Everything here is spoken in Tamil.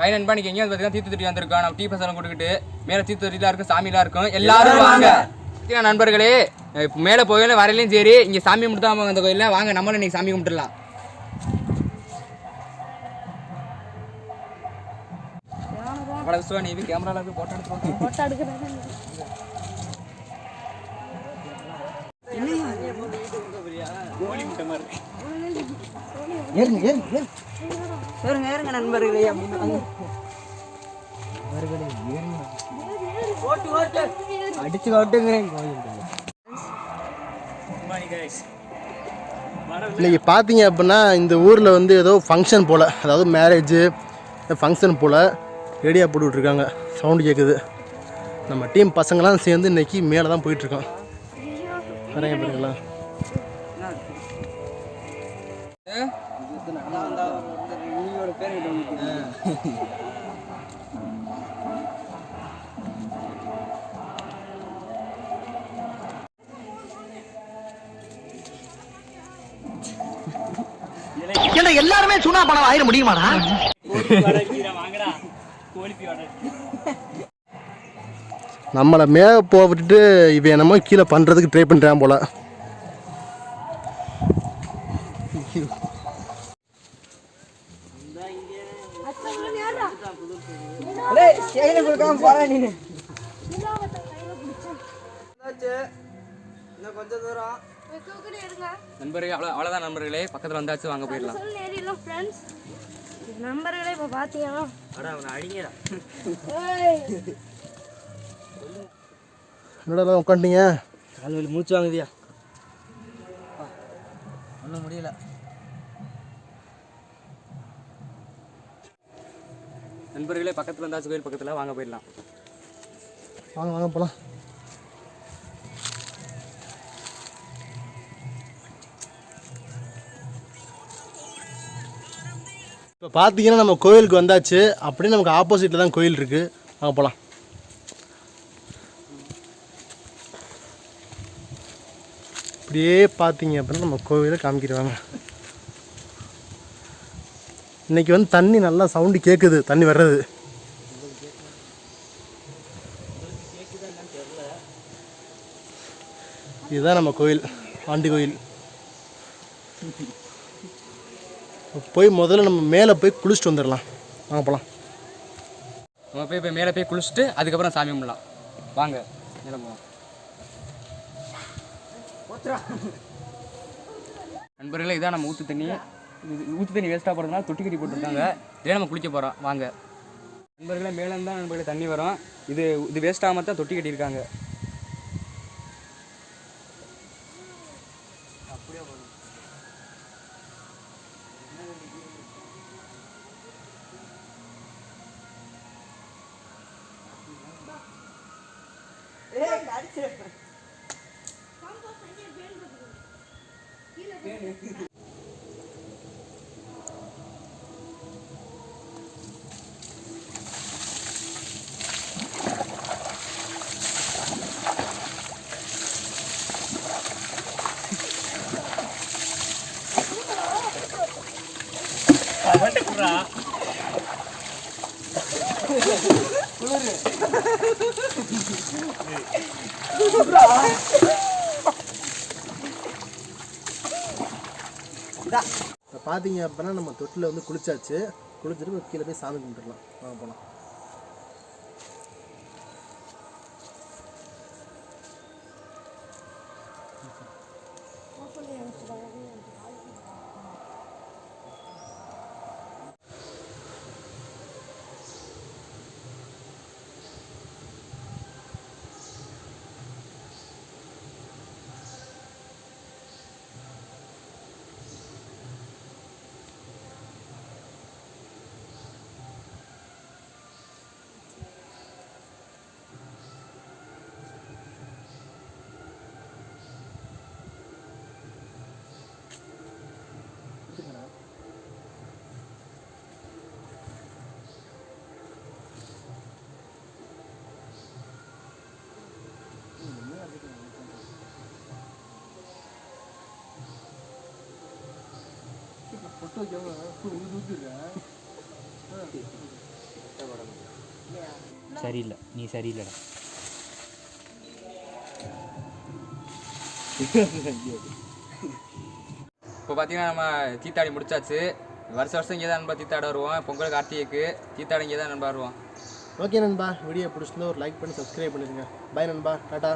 ஹாய் நண்பா, இன்னைக்கு எங்கேயாவது பார்த்தீங்கன்னா தீர்த்தொட்டி வந்திருக்கோம். நம்ம டீ பசங்க கொடுத்துட்டு மேலே தீர்த்தொட்டிலாம் இருக்கும், சாமிலாம் இருக்கும். எல்லாரும் வாங்க நண்பர்களே. மேலே போகல வரையிலையும் சரி, இங்கே சாமி கும்பிட்டு அந்த கோயிலில் வாங்க, நம்மளும் இன்னைக்கு சாமி கும்பிட்டுலாம். நீ கேமரால போய் போட்டோ எடுத்து ஏறுங்க நண்பர்களே. அடிச்சு காட்டுங்கிறேன். இன்னைக்கு பார்த்தீங்க அப்படின்னா இந்த ஊரில் வந்து ஏதோ ஃபங்க்ஷன் போல், அதாவது மேரேஜு ஃபங்க்ஷன் போல் ரெடியாக போட்டு விட்ருக்காங்க. சவுண்டு கேட்குது. நம்ம டீம் பசங்களாம் சேர்ந்து இன்றைக்கி மேலே தான் போயிட்டுருக்கோம். நிறைய பேருங்களா எல்லாருமே சுனா பணம் ஆயிட முடியுமாடா? நம்மளை மேலே போட்டுட்டு இவன் என்னமோ கீழே பண்ணுறதுக்கு ட்ரை பண்ணுறான் போல். நண்பர்களே, அவ்வளோதான் நண்பர்களே, பக்கத்தில் வந்தாச்சு, வாங்க போயிடலாம். நண்பர்களே இப்போ பார்த்தீங்கன்னா என்னடா உட்காந்துட்டீங்க? கால்வலி மூச்சு வாங்குதியா? ஒன்றும் முடியல. நண்பர்களே, பக்கத்தில் வந்தாச்சு, கோயில் பக்கத்தில், வாங்க போயிடலாம். வாங்க வாங்க போகலாம். இப்போ பார்த்தீங்கன்னா நம்ம கோயிலுக்கு வந்தாச்சு. அப்படியே நமக்கு ஆப்போசிட்டில் தான் கோயில் இருக்குது. வாங்க போகலாம். இப்படியே பார்த்தீங்க அப்படின்னா நம்ம கோவிலை காமிக்கிடுவாங்க. இன்றைக்கி வந்து தண்ணி நல்லா சவுண்டு கேட்குது, தண்ணி வர்றது. இதுதான் நம்ம கோயில், ஆண்டி கோயில். போய் முதல்ல நம்ம மேலே போய் குளிச்சுட்டு வந்துடலாம். வாங்க போகலாம். நம்ம போய் மேலே போய் குளிச்சுட்டு அதுக்கப்புறம் சாமி கும்பிடலாம். வாங்க மேலே போவோம். நண்பர்களே, இதான் நம்ம ஊற்று தண்ணி. ஊற்று தண்ணி வேஸ்ட்டாக போகிறதுனால தொட்டி கட்டி போட்டுருக்காங்க. இதே நம்ம குளிக்க போகிறோம். வாங்க நண்பர்களே, மேலே இருந்தால் நண்பர்களே தண்ணி வரும். இது வேஸ்ட்டாகாம தான் தொட்டி கட்டியிருக்காங்க. பார்த்தீங்க அப்படின்னா நம்ம தொட்டில் வந்து குளிச்சாச்சு. குளிச்சுட்டு கீழே போய் சாமி கும்பிட்டுலாம். வாங்க போகலாம். சரியில்லை, நீ சரியில்லைடா. இப்போ பார்த்தீங்கன்னா நம்ம தீத்தாடி முடிச்சாச்சு. வருஷம் இங்கே தான் நண்பா தீத்தாட வருவோம். பொங்கல் கார்த்திகைக்கு தீத்தாடி இங்கே தான் நண்பா வருவோம். ஓகே நண்பா, வீடியோ பிடிச்சிருந்தா ஒரு லைக் பண்ணி சப்ஸ்கிரைப் பண்ணிடுங்க. பை நண்பா, டாட்டா.